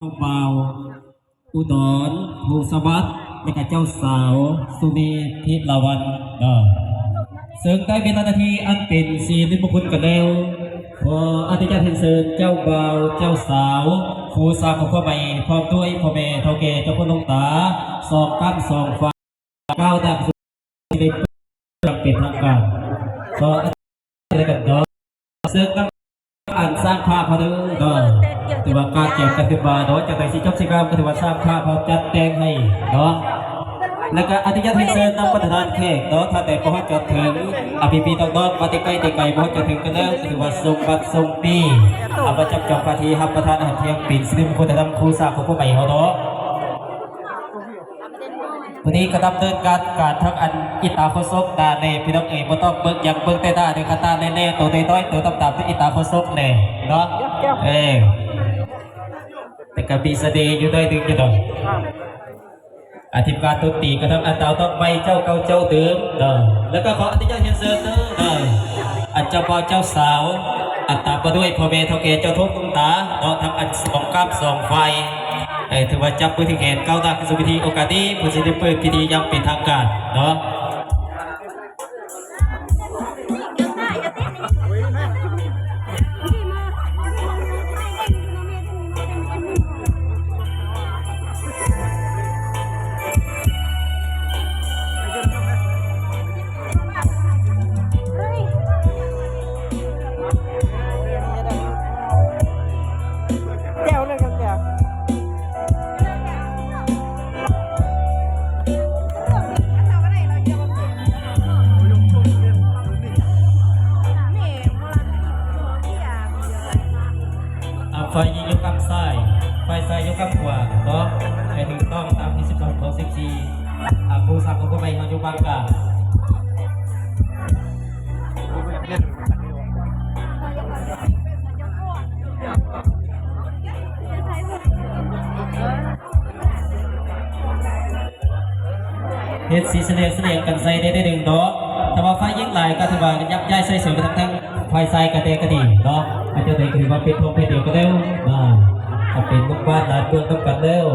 เจ้าบ่าวอุดรภูสวัสดิ์และก็เจ้าสาวสุนีทิพย์ลาวันซึ่งได้เป็นนาทีอันเป็นสีนิมคุณกันแล้วพออธิการเห็นเชิญเจ้าบ่าวเจ้าสาวผู้สาวของพ่อใหม่พร้อมด้วยพ่อแม่เท่าแก่เจ้าพ่อลงตาสองกั้นสองฟ้าก้าวดังสุดในเป็นทางการก็อะไรกันเนาะซึ่งอ่านสร้างภาพพอดีถือว่าการแจกกันถือว่าเนาะจากไหนสิจบสิกรรมก็ถือว่าสร้างภาพพอจัดแต่งให้เนาะแล้วก็อธิญาณให้เชิญนำประธานแขกเนาะถ้าแต่พอจะถึงอภิปีต้องมาติไกลติไกลพอจะถึงกันแล้วถือว่าทรงบัตรทรงปีเอาประจับจองปฏิหับประธานอาหารเที่ยงปีนสิริมงคลธรรมครูสาวของผู้ใหม่เขาเนาะวันนี้ก็ดำเนินการทั้งอันอิตาโคซกตาเน่พี่น้องเอ๋บ่ต้องเบิกอย่างเบิกแต่ตาเด็กตาเน่ตัวน้อยตัวต่ำๆที่อิตาโคซกเน่เนาะแต่กระบี่เสด็จอยู่ด้วยดึงอยู่ดอกอธิการตุตีก็ทั้งอันเต่าต้องไปเจ้าเก่าเจ้าเดิมเนาะแล้วก็ขออธิญาณเฮียนเซิร์เนาะอันเจ้าพ่อเจ้าสาวอันตาประด้วยพ่อแม่เท่าแก่เจ้าทุกตุ้งตาเนาะทั้งอันสองกำสองไฟถือว่าจับมือที่แขนก้าวหน้าขึ้นสู่พิธีโอกาสนี้ผู้ที่ได้เปิดพิธียังเป็นทางการเนาะไฟยิงยกกำซ้ายไฟซ้ายยกกำขวาเนาะให้ถูกต้องตามที่12ของ14ผู้สักของผู้ใหม่ของยุบังกาเฮ็ดสีเสลียงกันใส่ได้ดึงเนาะแต่ว่าไฟยิงไหลก็ถือว่ายับย้ายใส่สวยกันทั้งไฟใส่กระเดกระดีเนาะอาจจะได้ถือว่าเป็นทงเป็นเดียวก็ได้ถ้าเป็นมุกบ้านลานเมืองต้องกันแล้ว